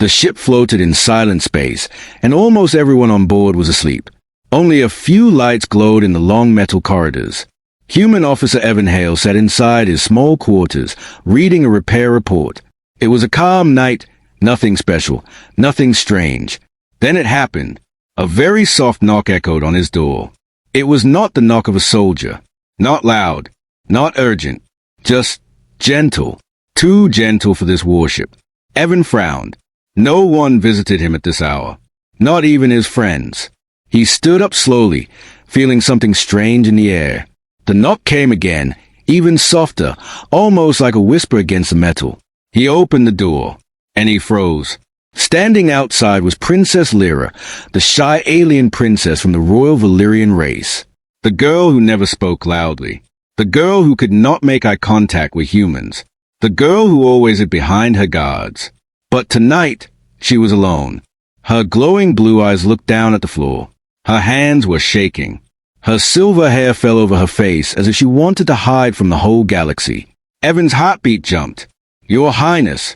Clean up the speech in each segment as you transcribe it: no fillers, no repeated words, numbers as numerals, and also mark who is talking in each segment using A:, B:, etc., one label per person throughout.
A: The ship floated in silent space, and almost everyone on board was asleep. Only a few lights glowed in the long metal corridors. Human Officer Evan Hale sat inside his small quarters, reading a repair report. It was a calm night, nothing special, nothing strange. Then it happened. A very soft knock echoed on his door. It was not the knock of a soldier. Not loud, not urgent, just gentle. Too gentle for this warship. Evan frowned. No one visited him at this hour. Not even his friends. He stood up slowly, feeling something strange in the air. The knock came again, even softer, almost like a whisper against the metal. He opened the door, and he froze. Standing outside was Princess Lyra, the shy alien princess from the royal Valyrian race. The girl who never spoke loudly. The girl who could not make eye contact with humans. The girl who always hid behind her guards. But tonight, she was alone. Her glowing blue eyes looked down at the floor. Her hands were shaking. Her silver hair fell over her face as if she wanted to hide from the whole galaxy. Evan's heartbeat jumped. "Your Highness,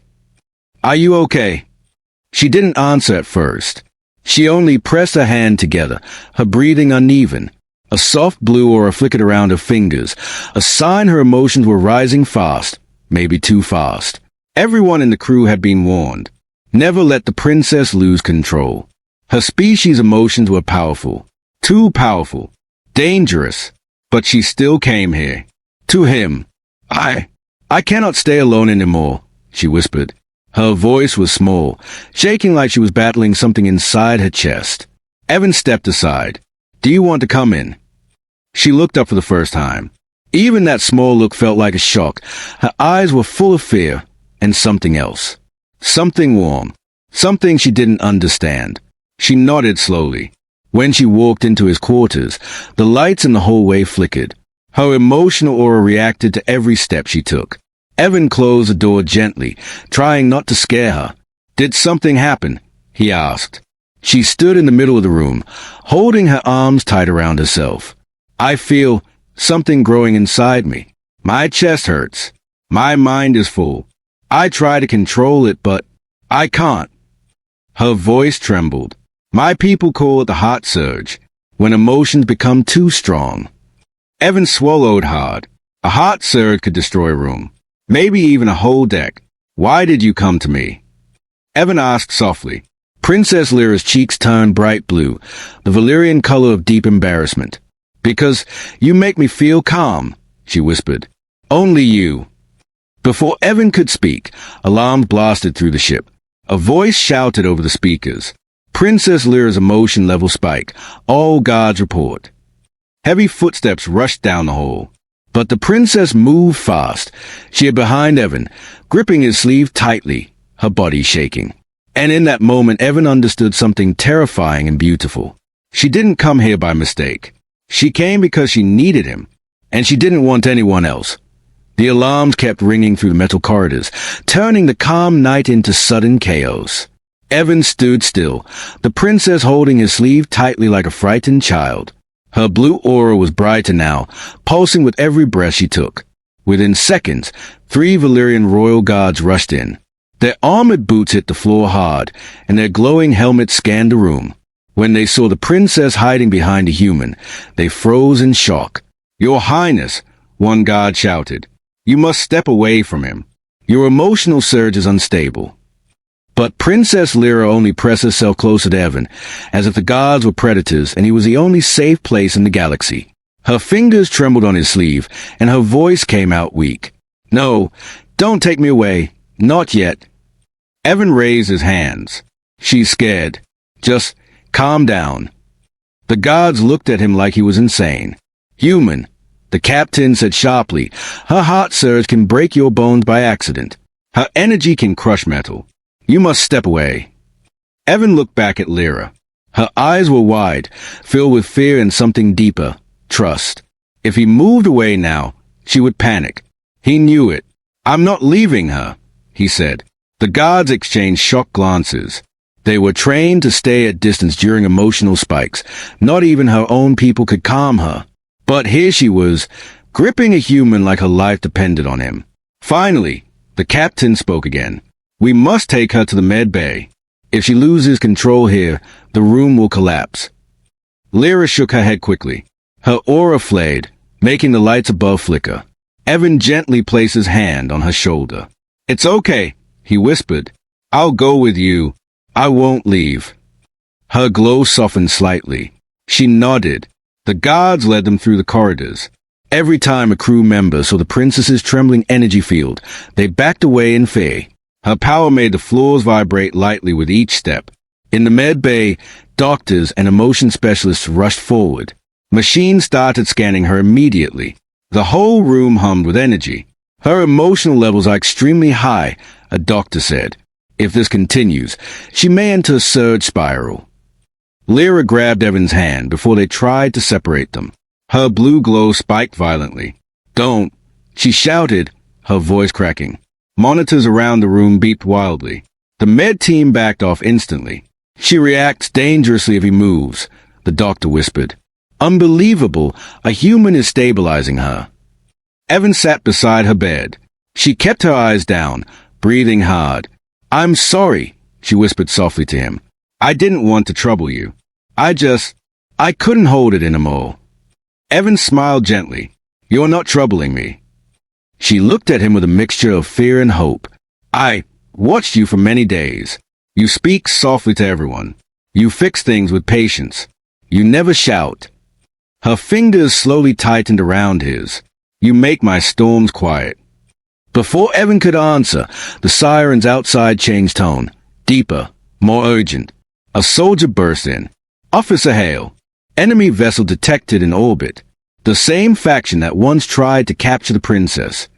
A: are you okay?" She didn't answer at first. She only pressed her hand together, her breathing uneven. A soft blue aura flickered around her fingers, a sign her emotions were rising fast, maybe too fast. Everyone in the crew had been warned. Never let the princess lose control. Her species' emotions were powerful. Too powerful. Dangerous. But she still came here. To him. I cannot stay alone anymore, she whispered. Her voice was small, shaking like she was battling something inside her chest. Evan stepped aside. "Do you want to come in?" She looked up for the first time. Even that small look felt like a shock. Her eyes were full of fear and something else. Something warm. Something she didn't understand. She nodded slowly. When she walked into his quarters, the lights in the hallway flickered. Her emotional aura reacted to every step she took. Evan closed the door gently, trying not to scare her. "Did something happen?" he asked. She stood in the middle of the room, holding her arms tight around herself. "I feel something growing inside me. My chest hurts. My mind is full. I try to control it, but I can't." Her voice trembled. "My people call it the heart surge, when emotions become too strong." Evan swallowed hard. A heart surge could destroy a room. Maybe even a whole deck. "Why did you come to me?" Evan asked softly. Princess Lyra's cheeks turned bright blue, the Valyrian color of deep embarrassment. "Because you make me feel calm," she whispered. "Only you." Before Evan could speak, alarms blasted through the ship. A voice shouted over the speakers. Princess Lyra's emotion level spike. All guards report. Heavy footsteps rushed down the hall. But the princess moved fast. She hid behind Evan, gripping his sleeve tightly, her body shaking. And in that moment, Evan understood something terrifying and beautiful. She didn't come here by mistake. She came because she needed him, and she didn't want anyone else. The alarms kept ringing through the metal corridors, turning the calm night into sudden chaos. Evan stood still, the princess holding his sleeve tightly like a frightened child. Her blue aura was brighter now, pulsing with every breath she took. Within seconds, 3 Valyrian royal guards rushed in. Their armored boots hit the floor hard, and their glowing helmets scanned the room. When they saw the princess hiding behind a human, they froze in shock. "Your Highness," one guard shouted. "You must step away from him. Your emotional surge is unstable." But Princess Lyra only pressed herself closer to Evan, as if the guards were predators and he was the only safe place in the galaxy. Her fingers trembled on his sleeve, and her voice came out weak. "No, don't take me away. Not yet." Evan raised his hands. "She's scared. Just calm down." The guards looked at him like he was insane. "Human," the captain said sharply, "her heart surge can break your bones by accident. Her energy can crush metal. You must step away." Evan looked back at Lyra. Her eyes were wide, filled with fear and something deeper, trust. If he moved away now, she would panic. He knew it. "I'm not leaving her," he said. The guards exchanged shocked glances. They were trained to stay at distance during emotional spikes. Not even her own people could calm her. But here she was, gripping a human like her life depended on him. Finally, the captain spoke again. "We must take her to the med bay." If she loses control here, the room will collapse. Lyra shook her head quickly. Her aura flared, making the lights above flicker. Evan gently placed his hand on her shoulder. "It's okay," he whispered. "I'll go with you. I won't leave." Her glow softened slightly. She nodded. The guards led them through the corridors. Every time a crew member saw the princess's trembling energy field, they backed away in fear. Her power made the floors vibrate lightly with each step. In the med bay, doctors and emotion specialists rushed forward. Machines started scanning her immediately. The whole room hummed with energy. "Her emotional levels are extremely high," a doctor said. "If this continues, she may enter a surge spiral." Lyra grabbed Evan's hand before they tried to separate them. Her blue glow spiked violently. "Don't!" she shouted, her voice cracking. Monitors around the room beeped wildly. The med team backed off instantly. "She reacts dangerously if he moves," the doctor whispered. "Unbelievable, a human is stabilizing her." Evan sat beside her bed. She kept her eyes down, breathing hard. "I'm sorry," she whispered softly to him. "I didn't want to trouble you. I couldn't hold it anymore." Evan smiled gently. "You're not troubling me." She looked at him with a mixture of fear and hope. "I watched you for many days. You speak softly to everyone. You fix things with patience. You never shout." Her fingers slowly tightened around his. "You make my storms quiet." Before Evan could answer, the sirens outside changed tone. Deeper, more urgent. A soldier burst in. "Officer Hale. Enemy vessel detected in orbit. The same faction that once tried to capture the princess."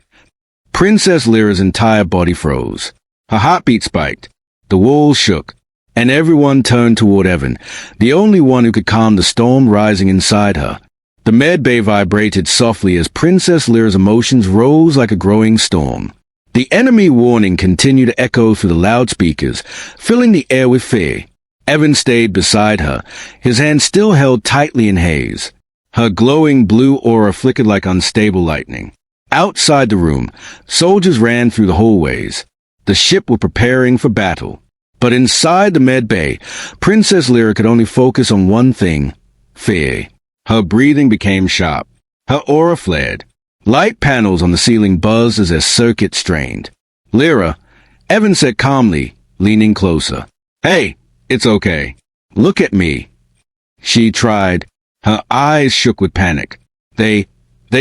A: Princess Lyra's entire body froze. Her heartbeat spiked. The walls shook, and everyone turned toward Evan, the only one who could calm the storm rising inside her. The med bay vibrated softly as Princess Lyra's emotions rose like a growing storm. The enemy warning continued to echo through the loudspeakers, filling the air with fear. Evan stayed beside her, his hand still held tightly in his. Her glowing blue aura flickered like unstable lightning. Outside the room, soldiers ran through the hallways. The ship were preparing for battle. But inside the med bay, Princess Lyra could only focus on one thing: fear. Her breathing became sharp. Her aura flared. Light panels on the ceiling buzzed as their circuits strained. "Lyra," Evan said calmly, leaning closer. "Hey, it's okay. Look at me." She tried. Her eyes shook with panic. They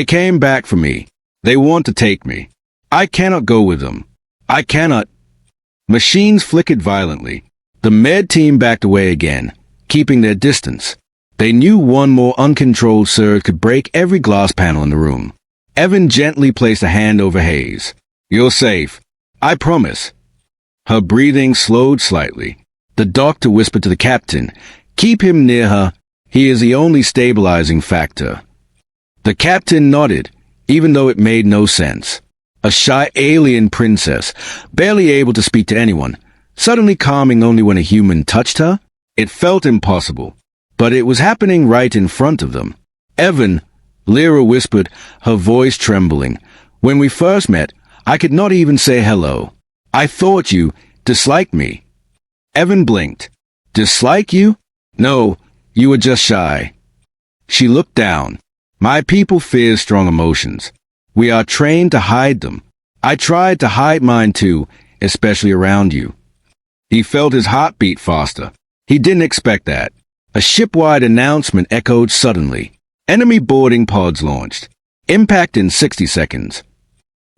A: came back for me. They want to take me. I cannot go with them. I cannot." Machines flickered violently. The med team backed away again, keeping their distance. They knew one more uncontrolled surge could break every glass panel in the room. Evan gently placed a hand over Hayes. "You're safe. I promise." Her breathing slowed slightly. The doctor whispered to the captain, "Keep him near her. He is the only stabilizing factor." The captain nodded, even though it made no sense. A shy alien princess, barely able to speak to anyone, suddenly calming only when a human touched her? It felt impossible. But it was happening right in front of them. "Evan," Lyra whispered, her voice trembling. "When we first met, I could not even say hello. I thought you disliked me." Evan blinked. "Dislike you? No, you were just shy." She looked down. "My people fear strong emotions. We are trained to hide them. I tried to hide mine too, especially around you." He felt his heart beat faster. He didn't expect that. A ship-wide announcement echoed suddenly. Enemy boarding pods launched. Impact in 60 seconds.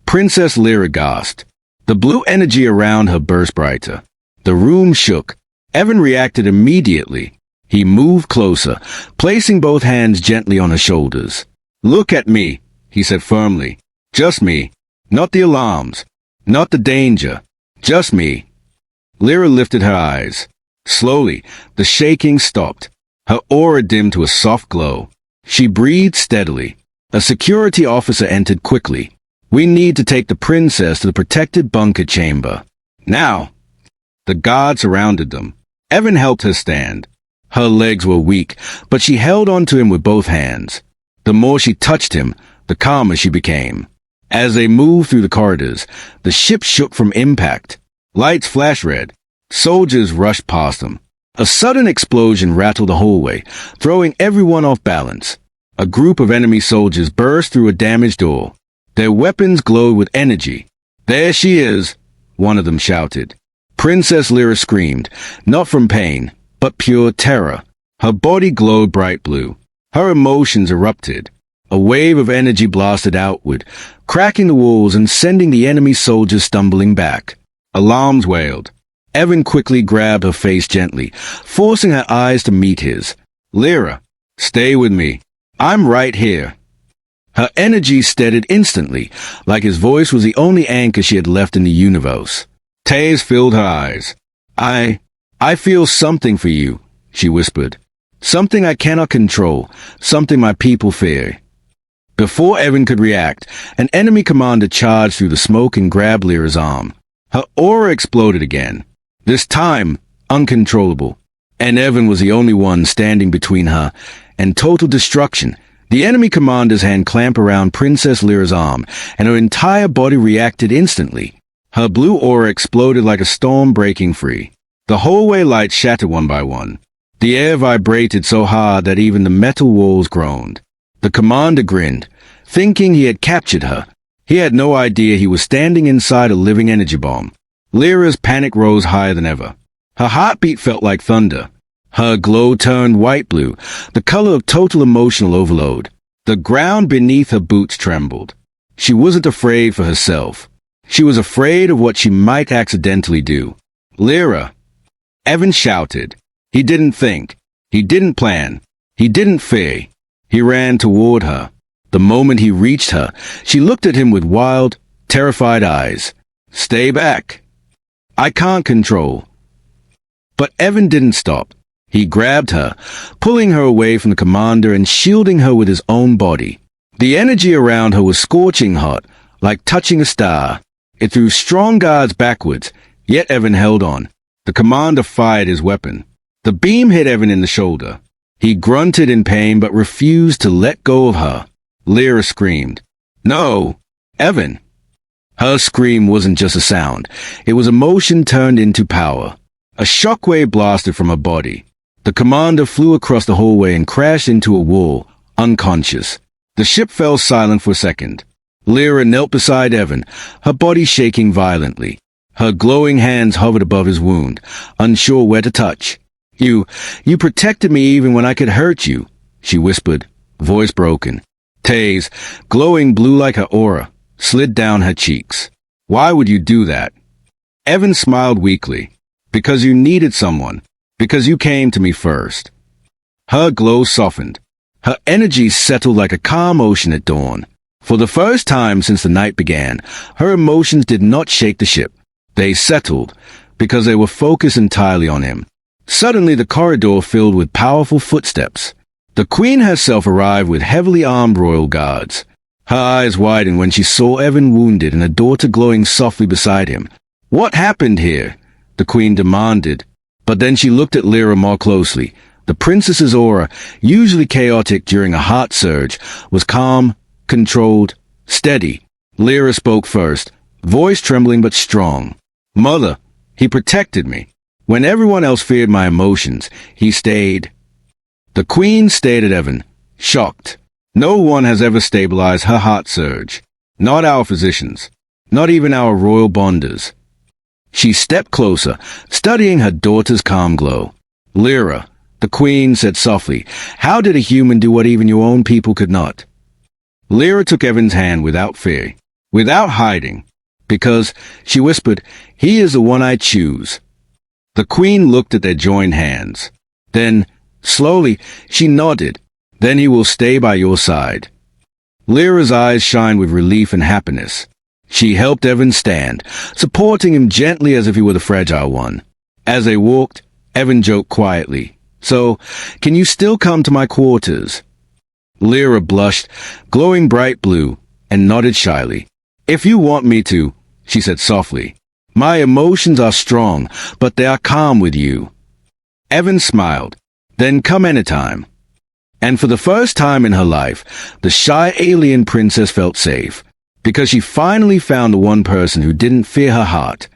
A: Princess Lyra gasped. The blue energy around her burst brighter. The room shook. Evan reacted immediately. He moved closer, placing both hands gently on her shoulders. "Look at me," he said firmly. "Just me. Not the alarms. Not the danger. Just me." Lyra lifted her eyes. Slowly, the shaking stopped. Her aura dimmed to a soft glow. She breathed steadily. A security officer entered quickly. "We need to take the princess to the protected bunker chamber. Now." The guard surrounded them. Evan helped her stand. Her legs were weak, but she held onto him with both hands. The more she touched him, the calmer she became. As they moved through the corridors, the ship shook from impact. Lights flashed red. Soldiers rushed past them. A sudden explosion rattled the hallway, throwing everyone off balance. A group of enemy soldiers burst through a damaged door. Their weapons glowed with energy. "There she is," one of them shouted. Princess Lyra screamed, not from pain, but pure terror. Her body glowed bright blue. Her emotions erupted. A wave of energy blasted outward, cracking the walls and sending the enemy soldiers stumbling back. Alarms wailed. Evan quickly grabbed her face gently, forcing her eyes to meet his. "Lyra, stay with me. I'm right here." Her energy steadied instantly, like his voice was the only anchor she had left in the universe. Tears filled her eyes. I feel something for you," she whispered. "Something I cannot control, something my people fear." Before Evan could react, an enemy commander charged through the smoke and grabbed Lyra's arm. Her aura exploded again, this time uncontrollable, and Evan was the only one standing between her and total destruction. The enemy commander's hand clamped around Princess Lyra's arm, and her entire body reacted instantly. Her blue aura exploded like a storm breaking free. The hallway lights shattered one by one. The air vibrated so hard that even the metal walls groaned. The commander grinned, thinking he had captured her. He had no idea he was standing inside a living energy bomb. Lyra's panic rose higher than ever. Her heartbeat felt like thunder. Her glow turned white-blue, the color of total emotional overload. The ground beneath her boots trembled. She wasn't afraid for herself. She was afraid of what she might accidentally do. "Lyra!" Evan shouted. He didn't think. He didn't plan. He didn't fear. He ran toward her. The moment he reached her, she looked at him with wild, terrified eyes. "Stay back. I can't control." But Evan didn't stop. He grabbed her, pulling her away from the commander and shielding her with his own body. The energy around her was scorching hot, like touching a star. It threw strong guards backwards, yet Evan held on. The commander fired his weapon. The beam hit Evan in the shoulder. He grunted in pain but refused to let go of her. Lyra screamed. "No! Evan!" Her scream wasn't just a sound. It was emotion turned into power. A shockwave blasted from her body. The commander flew across the hallway and crashed into a wall, unconscious. The ship fell silent for a second. Lyra knelt beside Evan, her body shaking violently. Her glowing hands hovered above his wound, unsure where to touch. You protected me even when I could hurt you," she whispered, voice broken. Tears, glowing blue like her aura, slid down her cheeks. "Why would you do that?" Evan smiled weakly. "Because you needed someone. Because you came to me first." Her glow softened. Her energy settled like a calm ocean at dawn. For the first time since the night began, her emotions did not shake the ship. They settled, because they were focused entirely on him. Suddenly the corridor filled with powerful footsteps. The queen herself arrived with heavily armed royal guards. Her eyes widened when she saw Evan wounded and her daughter glowing softly beside him. "What happened here?" the queen demanded. But then she looked at Lyra more closely. The princess's aura, usually chaotic during a heart surge, was calm, controlled, steady. Lyra spoke first, voice trembling but strong. "Mother, he protected me. When everyone else feared my emotions, he stayed." The queen stared at Evan, shocked. No one has ever stabilized her heart surge. Not our physicians. Not even our royal bonders. She stepped closer, studying her daughter's calm glow. "Lyra," the queen said softly, "how did a human do what even your own people could not?" Lyra took Evan's hand without fear, without hiding. "Because," she whispered, "he is the one I choose." The queen looked at their joined hands. Then, slowly, she nodded. "Then he will stay by your side." Lyra's eyes shined with relief and happiness. She helped Evan stand, supporting him gently as if he were the fragile one. As they walked, Evan joked quietly, "So, can you still come to my quarters?" Lyra blushed, glowing bright blue, and nodded shyly. "If you want me to," she said softly. "My emotions are strong, but they are calm with you." Evan smiled. "Then come anytime." And for the first time in her life, the shy alien princess felt safe, because she finally found the one person who didn't fear her heart.